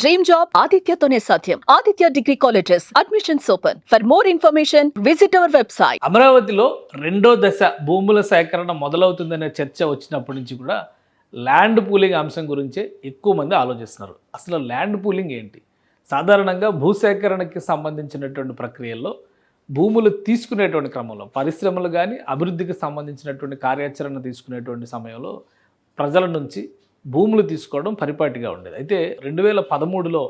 Dream job ఆదిత్యతోనే సాధ్యం. Aditya degree colleges admissions open. For more information visit our website. అమరావతిలో రెండో దశ భూముల సేకరణ మొదలవుతుందనే చర్చ వచ్చినప్పటి నుంచి కూడా ల్యాండ్ పూలింగ్ అంశం గురించే ఎక్కువ మంది ఆలోచిస్తున్నారు. అసలు ల్యాండ్ పూలింగ్ ఏంటి? సాధారణంగా భూసేకరణకి సంబంధించినటువంటి ప్రక్రియల్లో భూములు తీసుకునేటువంటి క్రమంలో పరిశ్రమలు కానీ అభివృద్ధికి సంబంధించినటువంటి కార్యాచరణ తీసుకునేటువంటి సమయంలో ప్రజల నుంచి భూములు తీసుకోవడం పరిపాటిగా ఉండేది. అయితే 2013లో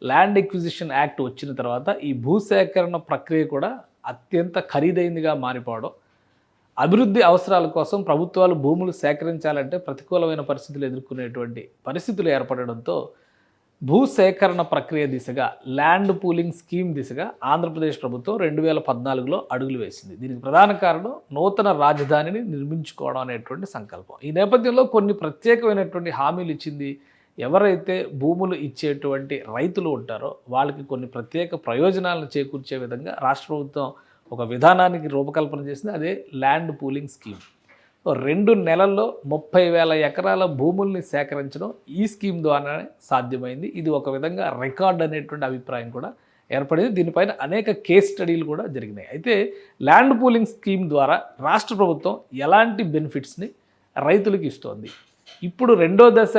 ల్యాండ్ ఎక్విజిషన్ యాక్ట్ వచ్చిన తర్వాత ఈ భూసేకరణ ప్రక్రియ కూడా అత్యంత ఖరీదైందిగా మారిపోవడం, అభివృద్ధి అవసరాల కోసం ప్రభుత్వాలు భూములు సేకరించాలంటే ప్రతికూలమైన పరిస్థితులు ఎదుర్కొనేటువంటి పరిస్థితులు ఏర్పడడంతో భూసేకరణ ప్రక్రియ దిశగా ల్యాండ్ పూలింగ్ స్కీమ్ దిశగా ఆంధ్రప్రదేశ్ ప్రభుత్వం 2014లో అడుగులు వేసింది. దీనికి ప్రధాన కారణం నూతన రాజధానిని నిర్మించుకోవడం అనేటువంటి సంకల్పం. ఈ నేపథ్యంలో కొన్ని ప్రత్యేకమైనటువంటి హామీలు ఇచ్చింది. ఎవరైతే భూములు ఇచ్చేటువంటి రైతులు ఉంటారో వాళ్ళకి కొన్ని ప్రత్యేక ప్రయోజనాలను చేకూర్చే విధంగా రాష్ట్ర ప్రభుత్వం ఒక విధానానికి రూపకల్పన చేసింది. అదే ల్యాండ్ పూలింగ్ స్కీమ్. 2 నెలల్లో 30,000 ఎకరాల భూముల్ని సేకరించడం ఈ స్కీమ్ ద్వారానే సాధ్యమైంది. ఇది ఒక విధంగా రికార్డ్ అనేటువంటి అభిప్రాయం కూడా ఏర్పడింది. దీనిపైన అనేక కేస్ స్టడీలు కూడా జరిగినాయి. అయితే ల్యాండ్ పూలింగ్ స్కీమ్ ద్వారా రాష్ట్ర ప్రభుత్వం ఎలాంటి బెనిఫిట్స్ని రైతులకు ఇస్తోంది? ఇప్పుడు రెండో దశ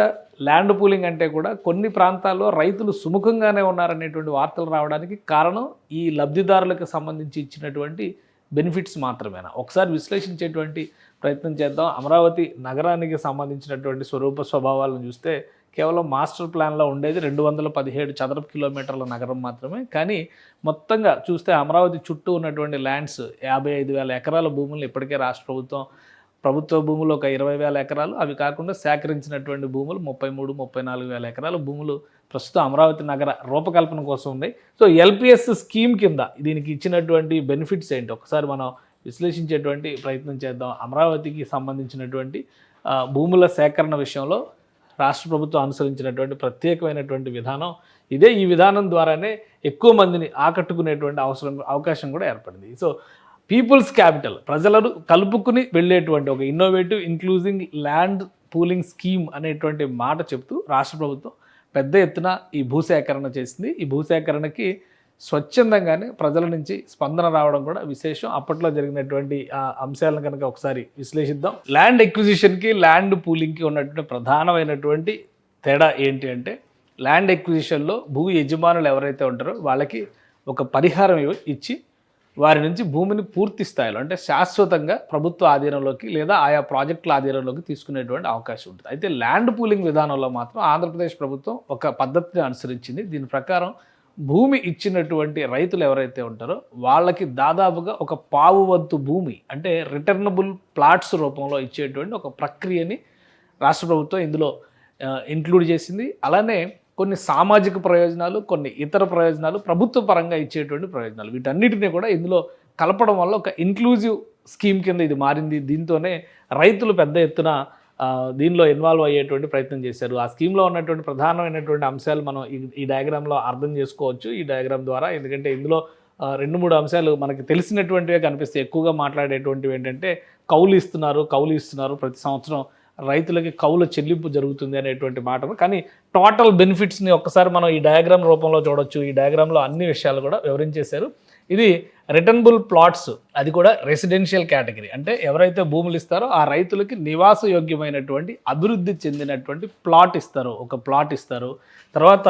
ల్యాండ్ పూలింగ్ అంటే కూడా కొన్ని ప్రాంతాల్లో రైతులు సుముఖంగానే ఉన్నారనేటువంటి వార్తలు రావడానికి కారణం ఈ లబ్ధిదారులకు సంబంధించి ఇచ్చినటువంటి బెనిఫిట్స్ మాత్రమేనా? ఒకసారి విశ్లేషించేటువంటి ప్రయత్నం చేద్దాం. అమరావతి నగరానికి సంబంధించినటువంటి స్వరూప స్వభావాలను చూస్తే కేవలం మాస్టర్ ప్లాన్లో ఉండేది 217 చదరపు కిలోమీటర్ల నగరం మాత్రమే. కానీ మొత్తంగా చూస్తే అమరావతి చుట్టూ ఉన్నటువంటి ల్యాండ్స్ 55,000 ఎకరాల భూములను ఇప్పటికే రాష్ట్ర ప్రభుత్వ భూములు ఒక 20,000 ఎకరాలు, అవి కాకుండా సేకరించినటువంటి భూములు 33-34,000 ఎకరాల భూములు ప్రస్తుతం అమరావతి నగర రూపకల్పన కోసం ఉన్నాయి. సో ఎల్పిఎస్ స్కీమ్ కింద దీనికి ఇచ్చినటువంటి బెనిఫిట్స్ ఏంటి ఒకసారి మనం విశ్లేషించేటువంటి ప్రయత్నం చేద్దాం. అమరావతికి సంబంధించినటువంటి భూముల సేకరణ విషయంలో రాష్ట్ర ప్రభుత్వం అనుసరించినటువంటి ప్రత్యేకమైనటువంటి విధానం ఇదే. ఈ విధానం ద్వారానే ఎక్కువ మందిని ఆకట్టుకునేటువంటి అవకాశం కూడా ఏర్పడింది. సో పీపుల్స్ క్యాపిటల్, ప్రజలను కలుపుకుని వెళ్ళేటువంటి ఒక ఇన్నోవేటివ్ ఇంక్లూజింగ్ ల్యాండ్ పూలింగ్ స్కీమ్ అనేటువంటి మాట చెప్తూ రాష్ట్ర ప్రభుత్వం పెద్ద ఎత్తున ఈ భూసేకరణ చేసింది. ఈ భూసేకరణకి స్వచ్ఛందంగానే ప్రజల నుంచి స్పందన రావడం కూడా విశేషం. అప్పట్లో జరిగినటువంటి అంశాలను కనుక ఒకసారి విశ్లేషిద్దాం. ల్యాండ్ ఎక్విజిషన్కి ల్యాండ్ పూలింగ్కి ఉన్నటువంటి ప్రధానమైనటువంటి తేడా ఏంటి అంటే, ల్యాండ్ ఎక్విజిషన్లో భూ యజమానులు ఎవరైతే ఉంటారో వాళ్ళకి ఒక పరిహారం ఇచ్చి వారి నుంచి భూమిని పూర్తి స్థాయిలో అంటే శాశ్వతంగా ప్రభుత్వ ఆధీనంలోకి లేదా ఆయా ప్రాజెక్టుల ఆధీనంలోకి తీసుకునేటువంటి అవకాశం ఉంటుంది. అయితే ల్యాండ్ పూలింగ్ విధానంలో మాత్రం ఆంధ్రప్రదేశ్ ప్రభుత్వం ఒక పద్ధతిని అనుసరించింది. దీని ప్రకారం భూమి ఇచ్చినటువంటి రైతులు ఎవరైతే ఉంటారో వాళ్ళకి దాదాపుగా ఒక పావు వంతు భూమి అంటే రిటర్నబుల్ ప్లాట్స్ రూపంలో ఇచ్చేటువంటి ఒక ప్రక్రియని రాష్ట్ర ప్రభుత్వం ఇందులో ఇంక్లూడ్ చేసింది. అలానే కొన్ని సామాజిక ప్రయోజనాలు, కొన్ని ఇతర ప్రయోజనాలు, ప్రభుత్వ పరంగా ఇచ్చేటువంటి ప్రయోజనాలు, వీటన్నిటినీ కూడా ఇందులో కలపడం వల్ల ఒక ఇంక్లూజివ్ స్కీమ్ కింద ఇది మారింది. దీంతోనే రైతులు పెద్ద ఎత్తున దీనిలో ఇన్వాల్వ్ అయ్యేటువంటి ప్రయత్నం చేశారు. ఆ స్కీమ్లో ఉన్నటువంటి ప్రధానమైనటువంటి అంశాలు మనం ఈ డయాగ్రామ్లో అర్థం చేసుకోవచ్చు ఈ డయాగ్రామ్ ద్వారా. ఎందుకంటే ఇందులో 2-3 అంశాలు మనకి తెలిసినటువంటివే కనిపిస్తాయి. ఎక్కువగా మాట్లాడేటువంటివి ఏంటంటే కౌలు ఇస్తున్నారు ప్రతి సంవత్సరం రైతులకి కౌలు చెల్లింపు జరుగుతుంది అనేటువంటి మాట. కానీ టోటల్ బెనిఫిట్స్ని ఒక్కసారి మనం ఈ డయాగ్రామ్ రూపంలో చూడొచ్చు. ఈ డయాగ్రామ్లో అన్ని విషయాలు కూడా వివరించేశారు. ఇది రిటర్నబుల్ ప్లాట్స్, అది కూడా రెసిడెన్షియల్ కేటగిరీ. అంటే ఎవరైతే భూములు ఇస్తారో ఆ రైతులకి నివాసయోగ్యమైనటువంటి అభివృద్ధి చెందినటువంటి ప్లాట్ ఇస్తారు, ఒక ప్లాట్ ఇస్తారు. తర్వాత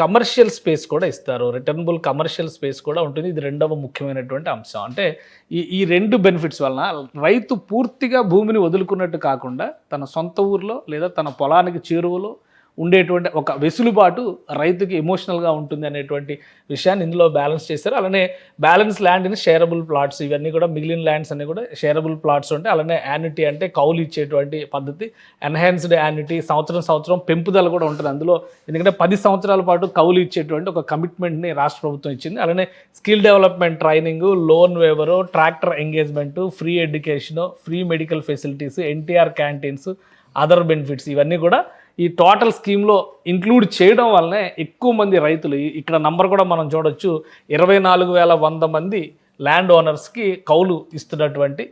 కమర్షియల్ స్పేస్ కూడా ఇస్తారు, రిటర్నబుల్ కమర్షియల్ స్పేస్ కూడా ఉంటుంది. ఇది రెండవ ముఖ్యమైనటువంటి అంశం. అంటే ఈ 2 బెనిఫిట్స్ వలన రైతు పూర్తిగా భూమిని వదులుకున్నట్టు కాకుండా తన సొంత ఊర్లో లేదా తన పొలానికి చేరువలో ఉండేటువంటి ఒక వెసులుబాటు రైతుకి ఎమోషనల్గా ఉంటుంది అనేటువంటి విషయాన్ని ఇందులో బ్యాలెన్స్ చేశారు. అలానే balance land in shareable plots, ఇవన్నీ కూడా మిగిలిన ల్యాండ్స్ అన్నీ కూడా షేరబుల్ ప్లాట్స్ ఉంటాయి. అలానే యాన్యుటీ అంటే కౌలు ఇచ్చేటువంటి పద్ధతి, ఎన్హాన్స్డ్ యాన్యుటీ, సంవత్సరం పెంపుదల కూడా ఉంటుంది అందులో. ఎందుకంటే 10 సంవత్సరాల పాటు కౌలు ఇచ్చేటువంటి ఒక కమిట్మెంట్ని రాష్ట్ర ప్రభుత్వం ఇచ్చింది. అలానే skill development training, loan waiver, tractor engagement, free education, free medical facilities, NTR canteens, other benefits, ఇవన్నీ కూడా ఈ టోటల్ స్కీమ్లో ఇంక్లూడ్ చేయడం వల్లనే ఎక్కువ మంది రైతులు, ఇక్కడ నంబర్ కూడా మనం చూడొచ్చు, 24,100 మంది ల్యాండ్ ఓనర్స్కి కౌలు ఇస్తున్నటువంటి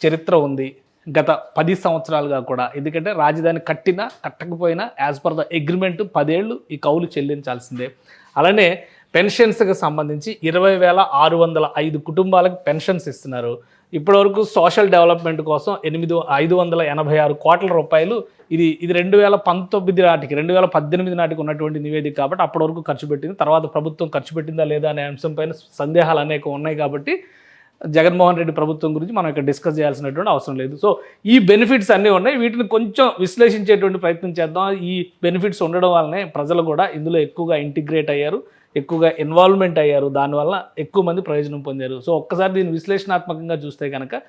చరిత్ర ఉంది. గత 10 సంవత్సరాలుగా కూడా. ఎందుకంటే రాజధాని కట్టినా కట్టకపోయినా యాజ్ పర్ ద అగ్రిమెంట్ 10 ఏళ్ళు ఈ కౌలు చెల్లించాల్సిందే. అలానే పెన్షన్స్కి సంబంధించి 20,605 కుటుంబాలకు పెన్షన్స్ ఇస్తున్నారు. ఇప్పటివరకు సోషల్ డెవలప్మెంట్ కోసం 586 కోట్ల రూపాయలు ఇది 2019 నాటికి 2018 నాటికి ఉన్నటువంటి నివేదిక కాబట్టి అప్పటి వరకు ఖర్చు పెట్టింది. తర్వాత ప్రభుత్వం ఖర్చు పెట్టిందా లేదా అనే అంశంపైన సందేహాలు అనేక ఉన్నాయి కాబట్టి జగన్మోహన్ రెడ్డి ప్రభుత్వం గురించి మనం ఇక్కడ డిస్కస్ చేయాల్సినటువంటి అవసరం లేదు. సో ఈ బెనిఫిట్స్ అన్నీ ఉన్నాయి. వీటిని కొంచెం విశ్లేషించేటువంటి ప్రయత్నం చేద్దాం. ఈ బెనిఫిట్స్ ఉండడం వల్లనే ప్రజలు కూడా ఇందులో ఎక్కువగా ఇంటిగ్రేట్ అయ్యారు, ఎక్కువగా ఇన్వాల్వ్మెంట్ అయ్యారు, దానివల్ల ఎక్కువ మంది ప్రయోజనం పొందారు. సో ఒక్కసారి దీన్ని విశ్లేషణాత్మకంగా చూస్తే కనుక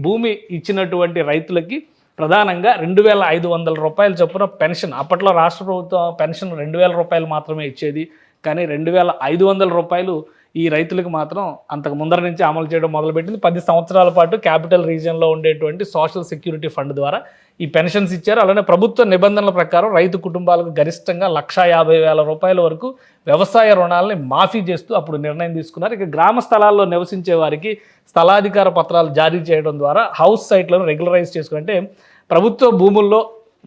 భూమి ఇచ్చినటువంటి రైతులకి ప్రధానంగా 2,500 రూపాయల చొప్పున పెన్షన్, అప్పట్లో రాష్ట్ర ప్రభుత్వం పెన్షన్ 2,000 రూపాయలు మాత్రమే ఇచ్చేది. కానీ 2,500 రూపాయలు ఈ రైతులకు మాత్రం అంతకు ముందర నుంచి అమలు చేయడం మొదలుపెట్టింది. 10 సంవత్సరాల పాటు క్యాపిటల్ రీజియన్లో ఉండేటువంటి సోషల్ సెక్యూరిటీ ఫండ్ ద్వారా ఈ పెన్షన్స్ ఇచ్చారు. అలానే ప్రభుత్వ నిబంధనల ప్రకారం రైతు కుటుంబాలకు గరిష్టంగా 1,50,000 రూపాయల వరకు వ్యవసాయ రుణాలని మాఫీ చేస్తూ అప్పుడు నిర్ణయం తీసుకున్నారు. ఇక గ్రామ స్థలాల్లో నివసించే వారికి స్థలాధికార పత్రాలు జారీ చేయడం ద్వారా హౌస్ సైట్లను రెగ్యులరైజ్ చేసుకుంటే ప్రభుత్వ భూముల్లో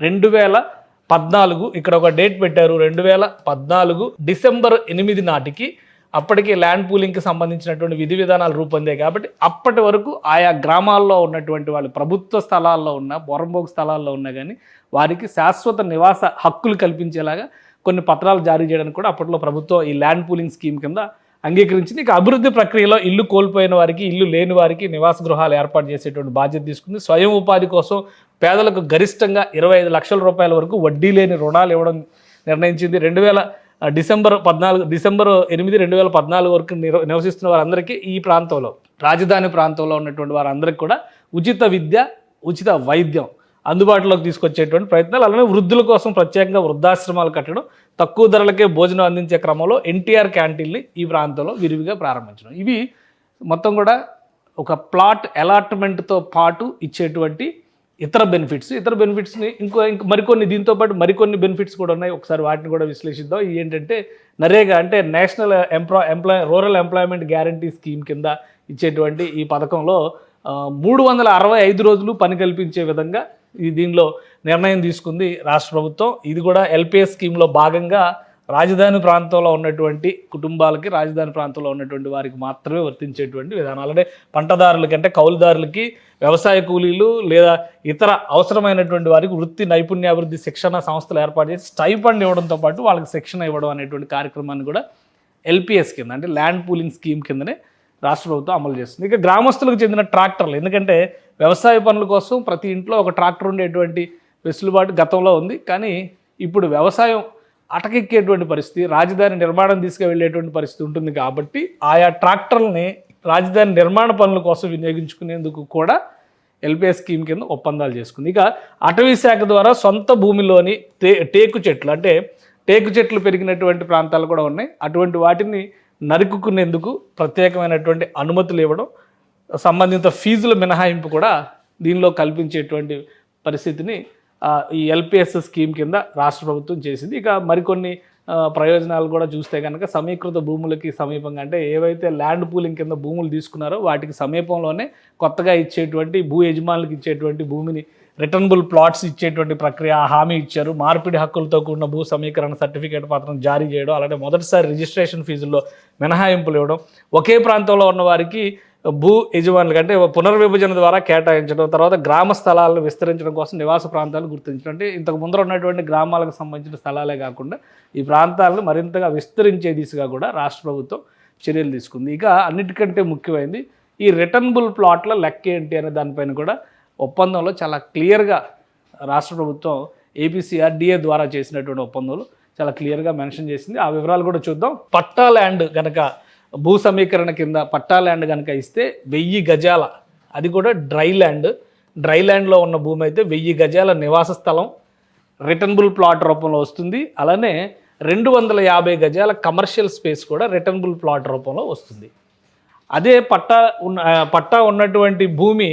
2014 ఇక్కడ ఒక డేట్ పెట్టారు, 2014 డిసెంబర్ 8 నాటికి అప్పటికి ల్యాండ్ పూలింగ్కి సంబంధించినటువంటి విధి విధానాలు రూపొందాయి. కాబట్టి అప్పటి వరకు ఆయా గ్రామాల్లో ఉన్నటువంటి వాళ్ళు ప్రభుత్వ స్థలాల్లో ఉన్న బొరంబోగు స్థలాల్లో ఉన్నా కానీ వారికి శాశ్వత నివాస హక్కులు కల్పించేలాగా కొన్ని పత్రాలు జారీ చేయడానికి కూడా అప్పట్లో ప్రభుత్వం ఈ ల్యాండ్ పూలింగ్ స్కీమ్ కింద అంగీకరించింది. ఇక అభివృద్ధి ప్రక్రియలో ఇల్లు కోల్పోయిన వారికి, ఇల్లు లేని వారికి నివాస గృహాలు ఏర్పాటు చేసేటువంటి బాధ్యత తీసుకుంది. స్వయం ఉపాధి కోసం పేదలకు గరిష్టంగా 25 లక్షల రూపాయల వరకు వడ్డీ లేని రుణాలు ఇవ్వడం నిర్ణయించింది. డిసెంబర్ 8, 2014 వరకు నివసిస్తున్న వారందరికీ ఈ ప్రాంతంలో రాజధాని ప్రాంతంలో ఉన్నటువంటి వారందరికీ కూడా ఉచిత విద్య, ఉచిత వైద్యం అందుబాటులోకి తీసుకొచ్చేటువంటి ప్రయత్నాలు, అలానే వృద్ధుల కోసం ప్రత్యేకంగా వృద్ధాశ్రమాలు కట్టడం, తక్కువ ధరలకే భోజనం అందించే క్రమంలో ఎన్టీఆర్ క్యాంటీన్ని ఈ ప్రాంతంలో విరివిగా ప్రారంభించడం. ఇవి మొత్తం కూడా ఒక ప్లాట్ అలాట్మెంట్తో పాటు ఇచ్చేటువంటి ఇతర బెనిఫిట్స్ని ఇంకో మరికొన్ని దీంతో పాటు మరికొన్ని బెనిఫిట్స్ కూడా ఉన్నాయి. ఒకసారి వాటిని కూడా విశ్లేషిద్దాం. ఇవి ఏంటంటే నరేగా అంటే national rural employment guarantee scheme కింద ఇచ్చేటువంటి ఈ పథకంలో 365 రోజులు పని కల్పించే విధంగా దీనిలో నిర్ణయం తీసుకుంది రాష్ట్ర ప్రభుత్వం. ఇది కూడా ఎల్పిఎస్ స్కీమ్లో భాగంగా రాజధాని ప్రాంతంలో ఉన్నటువంటి కుటుంబాలకి, రాజధాని ప్రాంతంలో ఉన్నటువంటి వారికి మాత్రమే వర్తించేటువంటి విధానాలు. అంటే పంటదారులకి అంటే కౌలుదారులకి, వ్యవసాయ కూలీలు లేదా ఇతర అవసరమైనటువంటి వారికి వృత్తి నైపుణ్యాభివృద్ధి శిక్షణ సంస్థలు ఏర్పాటు చేసి స్టైఫండ్ ఇవ్వడంతో పాటు వాళ్ళకి శిక్షణ ఇవ్వడం అనేటువంటి కార్యక్రమాన్ని కూడా ఎల్పిఎస్ కింద అంటే ల్యాండ్ పూలింగ్ స్కీమ్ కిందనే రాష్ట్ర ప్రభుత్వం అమలు చేస్తుంది. ఇక గ్రామస్తులకు చెందిన ట్రాక్టర్లు, ఎందుకంటే వ్యవసాయ పనుల కోసం ప్రతి ఇంట్లో ఒక ట్రాక్టర్ ఉండేటువంటి వెసులుబాటు గతంలో ఉంది. కానీ ఇప్పుడు వ్యవసాయం అటకెక్కేటువంటి పరిస్థితి, రాజధాని నిర్మాణం తీసుకువెళ్ళేటువంటి పరిస్థితి ఉంటుంది. కాబట్టి ఆయా ట్రాక్టర్లని రాజధాని నిర్మాణ పనుల కోసం వినియోగించుకునేందుకు కూడా ఎల్పిఎస్ స్కీమ్ కింద ఒప్పందాలు చేసుకుంది. ఇక అటవీ శాఖ ద్వారా సొంత భూమిలోని టేకు చెట్లు పెరిగినటువంటి ప్రాంతాలు కూడా ఉన్నాయి. అటువంటి వాటిని నరుకుకునేందుకు ప్రత్యేకమైనటువంటి అనుమతులు ఇవ్వడం, సంబంధిత ఫీజుల మినహాయింపు కూడా దీనిలో కల్పించేటువంటి పరిస్థితిని ఈ ఎల్పిఎస్ స్కీమ్ కింద రాష్ట్ర ప్రభుత్వం చేసింది. ఇక మరికొన్ని ప్రయోజనాలు కూడా చూస్తే కనుక సమీకృత భూములకి సమీపంగా అంటే ఏవైతే ల్యాండ్ పూలింగ్ కింద భూములు తీసుకున్నారో వాటికి సమీపంలోనే కొత్తగా ఇచ్చేటువంటి భూ యజమానులకు ఇచ్చేటువంటి భూమిని రిటర్నబుల్ ప్లాట్స్ ఇచ్చేటువంటి ప్రక్రియ హామీ ఇచ్చారు. మార్పిడి హక్కులతో కూడిన భూ సమీకరణ సర్టిఫికేట్ పత్రం జారీ చేయడం, అలాగే మొదటిసారి రిజిస్ట్రేషన్ ఫీజుల్లో మినహాయింపులు ఇవ్వడం, ఒకే ప్రాంతంలో ఉన్న వారికి భూ యజమానులు అంటే పునర్విభజన ద్వారా కేటాయించడం, తర్వాత గ్రామ స్థలాలను విస్తరించడం కోసం నివాస ప్రాంతాలను గుర్తించడం. అంటే ఇంతకు ముందర ఉన్నటువంటి గ్రామాలకు సంబంధించిన స్థలాలే కాకుండా ఈ ప్రాంతాలను మరింతగా విస్తరించే దిశగా కూడా రాష్ట్ర ప్రభుత్వం చర్యలు తీసుకుంది. ఇక అన్నిటికంటే ముఖ్యమైనది ఈ రిటర్నబుల్ ప్లాట్ల లెక్క ఏంటి అనే దానిపైన కూడా ఒప్పందంలో చాలా క్లియర్గా రాష్ట్ర ప్రభుత్వం ఏపీసీఆర్డీఏ ద్వారా చేసినటువంటి ఒప్పందంలో చాలా క్లియర్గా మెన్షన్ చేసింది. ఆ వివరాలు కూడా చూద్దాం. పట్టా ల్యాండ్ కనుక భూ సమీకరణ కింద పట్టా ల్యాండ్ కనుక ఇస్తే 1000 గజాల, అది కూడా డ్రై ల్యాండ్లో ఉన్న భూమి అయితే 1000 గజాల నివాస స్థలం రిటర్నబుల్ ప్లాట్ రూపంలో వస్తుంది. అలానే 250 గజాల కమర్షియల్ స్పేస్ కూడా రిటర్నబుల్ ప్లాట్ రూపంలో వస్తుంది. అదే పట్టా ఉన్నటువంటి భూమి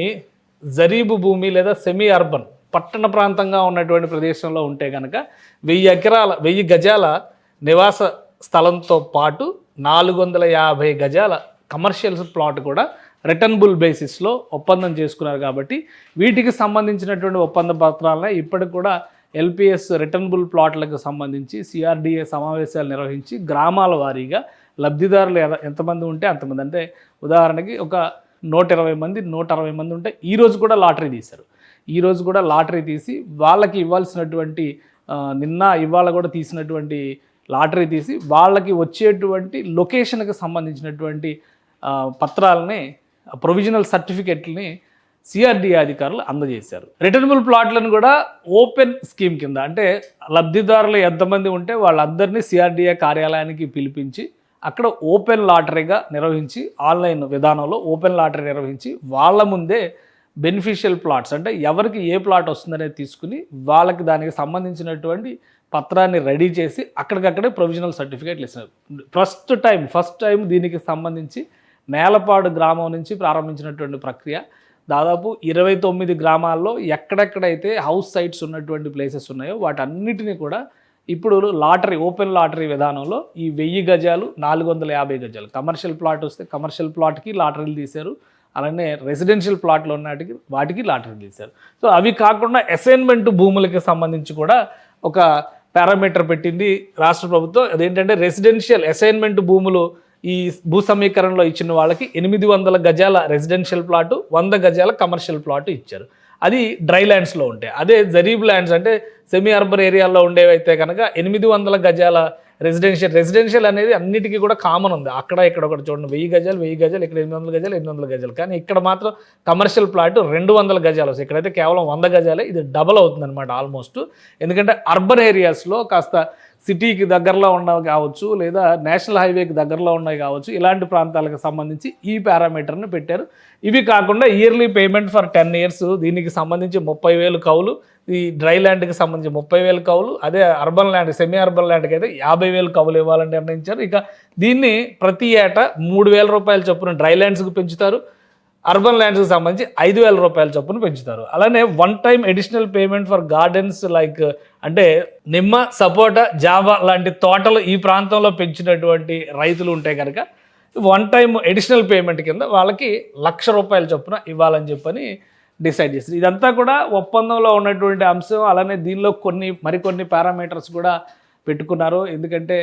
జరీబు భూమి లేదా సెమీ అర్బన్ పట్టణ ప్రాంతంగా ఉన్నటువంటి ప్రదేశంలో ఉంటే కనుక 1000 గజాల నివాస స్థలంతో పాటు 450 గజాల కమర్షియల్ ప్లాట్ కూడా రిటర్నబుల్ బేసిస్లో ఒప్పందం చేసుకున్నారు కాబట్టి వీటికి సంబంధించినటువంటి ఒప్పంద పత్రాలనే ఇప్పటికి కూడా ఎల్పిఎస్ రిటర్నబుల్ ప్లాట్లకు సంబంధించి సిఆర్డిఏ సమావేశాలు నిర్వహించి గ్రామాల వారీగా లబ్ధిదారులు ఎంతమంది ఉంటే అంతమంది, అంటే ఉదాహరణకి ఒక 120 మంది 160 మంది ఉంటే ఈరోజు కూడా లాటరీ తీశారు. ఈరోజు కూడా లాటరీ తీసి వాళ్ళకి ఇవ్వాల్సినటువంటి ఇవాళ కూడా తీసినటువంటి లాటరీ తీసి వాళ్ళకి వచ్చేటువంటి లొకేషన్కి సంబంధించినటువంటి పత్రాలని ప్రొవిజనల్ సర్టిఫికెట్లని సిఆర్డిఏ అధికారులు అందజేశారు. రిటర్నబుల్ ప్లాట్లను కూడా ఓపెన్ స్కీమ్ కింద, అంటే లబ్ధిదారులు ఎంతమంది ఉంటే వాళ్ళందరినీ సిఆర్డిఏ కార్యాలయానికి పిలిపించి అక్కడ ఓపెన్ లాటరీగా నిర్వహించి, ఆన్లైన్ విధానంలో ఓపెన్ లాటరీ నిర్వహించి వాళ్ళ ముందే బెనిఫిషియల్ ప్లాట్స్, అంటే ఎవరికి ఏ ప్లాట్ వస్తుందనేది తీసుకుని వాళ్ళకి దానికి సంబంధించినటువంటి పత్రాన్ని రెడీ చేసి అక్కడికక్కడే ప్రొవిజనల్ సర్టిఫికేట్లు ఇస్తున్నారు. ఫస్ట్ టైం దీనికి సంబంధించి నేలపాడు గ్రామం నుంచి ప్రారంభించినటువంటి ప్రక్రియ దాదాపు 29 గ్రామాల్లో ఎక్కడెక్కడైతే హౌస్ సైట్స్ ఉన్నటువంటి ప్లేసెస్ ఉన్నాయో వాటన్నిటిని కూడా ఇప్పుడు ఓపెన్ లాటరీ విధానంలో ఈ 1000 గజాలు 450 గజాలు కమర్షియల్ ప్లాట్ వస్తే కమర్షియల్ ప్లాట్కి లాటరీలు తీశారు, అలానే రెసిడెన్షియల్ ప్లాట్లు ఉన్నటికి వాటికి లాటరీలు తీశారు. సో అవి కాకుండా అసైన్మెంట్ భూములకి సంబంధించి కూడా ఒక పారామీటర్ పెట్టింది రాష్ట్ర ప్రభుత్వం. అదేంటంటే రెసిడెన్షియల్ అసైన్మెంట్ భూములు ఈ భూ సమీకరణలో ఇచ్చిన వాళ్ళకి 800 గజాల రెసిడెన్షియల్ ప్లాటు 100 గజాల కమర్షియల్ ప్లాటు ఇచ్చారు. అది డ్రై ల్యాండ్స్లో ఉంటాయి. అదే జరీబ్ ల్యాండ్స్ అంటే సెమీ అర్బన్ ఏరియాల్లో ఉండేవైతే కనుక 800 గజాల రెసిడెన్షియల్ అనేది అన్నిటికీ కూడా కామన్ ఉంది. అక్కడ ఇక్కడ ఒకటి చూడండి, 1000 గజాలు ఇక్కడ 800 గజాలు. కానీ ఇక్కడ మాత్రం కమర్షియల్ ప్లాట్ 200 గజాలు వస్తాయి. ఇక్కడైతే కేవలం 100 గజాలే. ఇది డబల్ అవుతుంది అనమాట ఆల్మోస్ట్. ఎందుకంటే అర్బన్ ఏరియాస్లో కాస్త సిటీకి దగ్గరలో ఉన్నవి కావచ్చు, లేదా నేషనల్ హైవేకి దగ్గరలో ఉన్నవి కావచ్చు, ఇలాంటి ప్రాంతాలకు సంబంధించి ఈ పారామీటర్ని పెట్టారు. ఇవి కాకుండా ఇయర్లీ పేమెంట్ ఫర్ 10 years, దీనికి సంబంధించి 30,000 కౌలు, ఈ డ్రై ల్యాండ్కి సంబంధించి 30,000 కౌలు, అదే అర్బన్ ల్యాండ్ సెమీ అర్బన్ ల్యాండ్కి అయితే 50,000 కౌలు ఇవ్వాలని నిర్ణయించారు. ఇక దీన్ని ప్రతి ఏటా 3,000 రూపాయల చొప్పున డ్రై ల్యాండ్స్కి పెంచుతారు, అర్బన్ ల్యాండ్స్కి సంబంధించి 5,000 రూపాయల చొప్పున పెంచుతారు. అలానే one time additional payment for gardens like అంటే నిమ్మ, సపోటా, జావా లాంటి తోటలు ఈ ప్రాంతంలో పెంచినటువంటి రైతులు ఉంటే కనుక వన్ టైం అడిషనల్ పేమెంట్ కింద వాళ్ళకి 1,00,000 రూపాయల చొప్పున ఇవ్వాలని చెప్పని డిసైడ్ చేస్తారు. ఇదంతా కూడా ఒప్పందంలో ఉన్నటువంటి అంశం. అలానే దీనిలో మరికొన్ని పారామీటర్స్ కూడా పెట్టుకున్నారు. ఎందుకంటే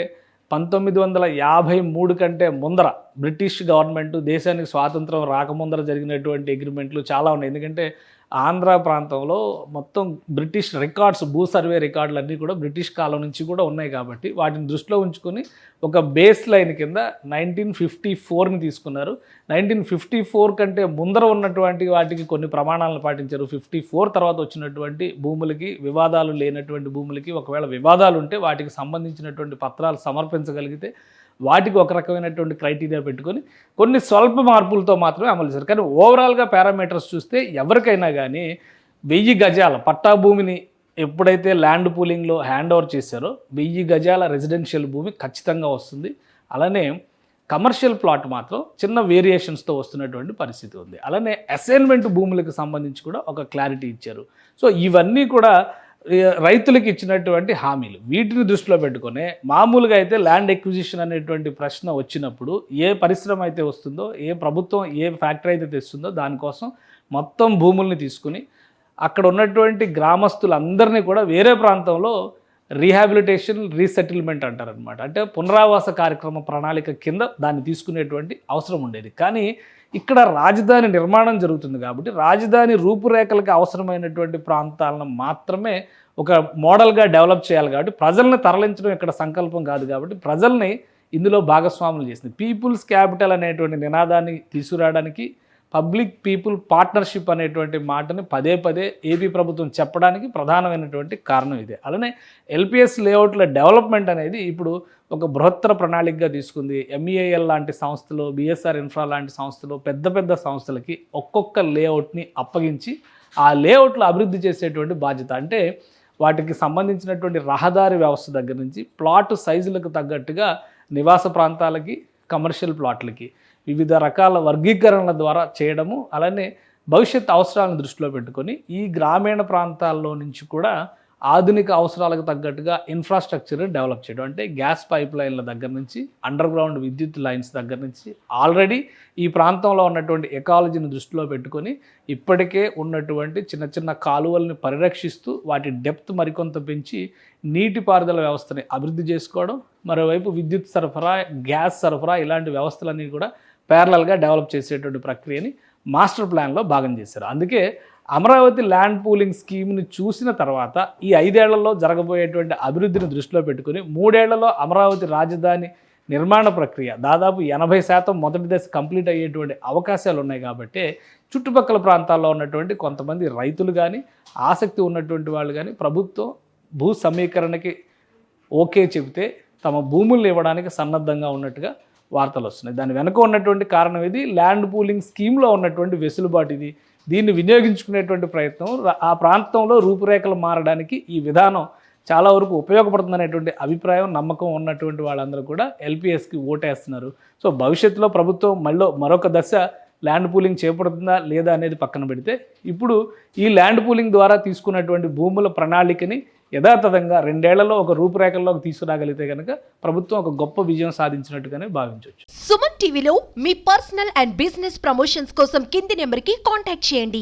1953 కంటే ముందర బ్రిటిష్ గవర్నమెంట్ దేశానికి స్వాతంత్రం రాకముందర జరిగినటువంటి అగ్రిమెంట్లు చాలా ఉన్నాయి. ఎందుకంటే ఆంధ్ర ప్రాంతంలో మొత్తం బ్రిటిష్ రికార్డ్స్, భూ సర్వే రికార్డులు అన్నీ కూడా బ్రిటిష్ కాలం నుంచి కూడా ఉన్నాయి కాబట్టి వాటిని దృష్టిలో ఉంచుకొని ఒక బేస్ లైన్ కింద 1954ని తీసుకున్నారు. 1954 కంటే ముందర ఉన్నటువంటి వాటికి కొన్ని ప్రమాణాలను పాటించారు. 54 తర్వాత వచ్చినటువంటి భూములకి, వివాదాలు లేనటువంటి భూములకి ఒకవేళ వివాదాలు ఉంటే వాటికి సంబంధించినటువంటి పత్రాలు సమర్పించగలిగితే వాటికి ఒక రకమైనటువంటి క్రైటీరియా పెట్టుకొని కొన్ని స్వల్ప మార్పులతో మాత్రమే అమలు చేశారు. కానీ ఓవరాల్గా పారామీటర్స్ చూస్తే ఎవరికైనా కానీ 1000 గజాల పట్టా భూమిని ఎప్పుడైతే ల్యాండ్ పూలింగ్లో హ్యాండ్ ఓవర్ చేశారో 1000 గజాల రెసిడెన్షియల్ భూమి ఖచ్చితంగా వస్తుంది. అలానే కమర్షియల్ ప్లాట్ మాత్రం చిన్న వేరియేషన్స్తో వస్తున్నటువంటి పరిస్థితి ఉంది. అలానే అసైన్మెంట్ భూములకు సంబంధించి కూడా ఒక క్లారిటీ ఇచ్చారు. సో ఇవన్నీ కూడా రైతులకు ఇచ్చినటువంటి హామీలు. వీటిని దృష్టిలో పెట్టుకునే మామూలుగా అయితే ల్యాండ్ ఎక్విజిషన్ అనేటువంటి ప్రశ్న వచ్చినప్పుడు ఏ పరిశ్రమ అయితే వస్తుందో, ఏ ప్రభుత్వం ఏ ఫ్యాక్టరీ అయితే తెస్తుందో దానికోసం మొత్తం భూముల్ని తీసుకుని అక్కడ ఉన్నటువంటి గ్రామస్తులందరినీ కూడా వేరే ప్రాంతంలో రీహాబిలిటేషన్, రీసెటిల్మెంట్ అంటారనమాట. అంటే పునరావాస కార్యక్రమ ప్రణాళిక కింద దాన్ని తీసుకునేటువంటి అవసరం ఉండేది. కానీ ఇక్కడ రాజధాని నిర్మాణం జరుగుతుంది కాబట్టి రాజధాని రూపురేఖలకు అవసరమైనటువంటి ప్రాంతాలను మాత్రమే ఒక మోడల్గా డెవలప్ చేయాలి. కాబట్టి ప్రజల్ని తరలించడం ఇక్కడ సంకల్పం కాదు. కాబట్టి ప్రజల్ని ఇందులో భాగస్వాములు చేసింది. పీపుల్స్ క్యాపిటల్ అనేటువంటి నినాదాన్ని తీసుకురావడానికి, పబ్లిక్ పీపుల్ పార్ట్నర్షిప్ అనేటువంటి మాటని పదే ఏపీ ప్రభుత్వం చెప్పడానికి ప్రధానమైనటువంటి కారణం ఇదే. అలానే ఎల్పిఎస్ లేఅవుట్ల డెవలప్మెంట్ అనేది ఇప్పుడు ఒక బృహత్తర ప్రణాళికగా తీసుకుంది. ఎంఈఐఎల్ లాంటి సంస్థలు, బిఎస్ఆర్ ఇన్ఫ్రా లాంటి సంస్థలు, పెద్ద సంస్థలకి ఒక్కొక్క లేఅవుట్ని అప్పగించి ఆ లేఅవుట్లు అభివృద్ధి చేసేటువంటి బాధ్యత. అంటే వాటికి సంబంధించినటువంటి రహదారి వ్యవస్థ దగ్గర నుంచి ప్లాట్ సైజులకు తగ్గట్టుగా నివాస ప్రాంతాలకి, కమర్షియల్ ప్లాట్లకి వివిధ రకాల వర్గీకరణల ద్వారా చేయడము, అలానే భవిష్యత్ అవసరాలను దృష్టిలో పెట్టుకొని ఈ గ్రామీణ ప్రాంతాల్లో నుంచి కూడా ఆధునిక అవసరాలకు తగ్గట్టుగా ఇన్ఫ్రాస్ట్రక్చర్ డెవలప్ చేయడం. అంటే గ్యాస్ పైప్ లైన్ల దగ్గర నుంచి అండర్ గ్రౌండ్ విద్యుత్ లైన్స్ దగ్గర నుంచి ఆల్రెడీ ఈ ప్రాంతంలో ఉన్నటువంటి ఎకాలజీని దృష్టిలో పెట్టుకొని ఇప్పటికే ఉన్నటువంటి చిన్న చిన్న కాలువల్ని పరిరక్షిస్తూ వాటి డెప్త్ మరికొంత పెంచి నీటిపారుదల వ్యవస్థని అభివృద్ధి చేసుకోవడం, మరోవైపు విద్యుత్ సరఫరా, గ్యాస్ సరఫరా ఇలాంటి వ్యవస్థలన్నీ కూడా ప్యారలల్గా డెవలప్ చేసేటువంటి ప్రక్రియని మాస్టర్ ప్లాన్లో భాగం చేశారు. అందుకే అమరావతి ల్యాండ్ పూలింగ్ స్కీమ్ని చూసిన తర్వాత ఈ 5 ఏళ్లలో జరగబోయేటువంటి అభివృద్ధిని దృష్టిలో పెట్టుకుని 3 ఏళ్లలో అమరావతి రాజధాని నిర్మాణ ప్రక్రియ దాదాపు 80% మొదటి దశ కంప్లీట్ అయ్యేటువంటి అవకాశాలు ఉన్నాయి. కాబట్టి చుట్టుపక్కల ప్రాంతాల్లో ఉన్నటువంటి కొంతమంది రైతులు కానీ, ఆసక్తి ఉన్నటువంటి వాళ్ళు కానీ ప్రభుత్వం భూ సమీకరణకి ఓకే చెబితే తమ భూములను ఇవ్వడానికి సన్నద్ధంగా ఉన్నట్టుగా వార్తలు వస్తున్నాయి. దాని వెనుక ఉన్నటువంటి కారణం ఇది. ల్యాండ్ పూలింగ్ స్కీమ్లో ఉన్నటువంటి వెసులుబాటు ఇది. దీన్ని వినియోగించుకునేటువంటి ప్రయత్నం, ఆ ప్రాంతంలో రూపురేఖలు మారడానికి ఈ విధానం చాలా వరకు ఉపయోగపడుతుందనేటువంటి అభిప్రాయం, నమ్మకం ఉన్నటువంటి వాళ్ళందరూ కూడా ఎల్పిఎస్కి ఓటేస్తున్నారు. సో భవిష్యత్తులో ప్రభుత్వం మరొక దశ ల్యాండ్ పూలింగ్ చేపడుతుందా లేదా అనేది పక్కన పెడితే, ఇప్పుడు ఈ ల్యాండ్ పూలింగ్ ద్వారా తీసుకున్నటువంటి భూముల ప్రణాళికని యథాతథంగా 2 ఏళ్లలో ఒక రూపురేఖల్లోకి తీసుకురాగలిగితే కనుక ప్రభుత్వం ఒక గొప్ప విజయం సాధించినట్టుగానే భావించవచ్చు. సుమన్ టీవీలో మీ పర్సనల్ అండ్ బిజినెస్ ప్రమోషన్స్ కోసం కింది నెంబర్కి కాంటాక్ట్ చేయండి.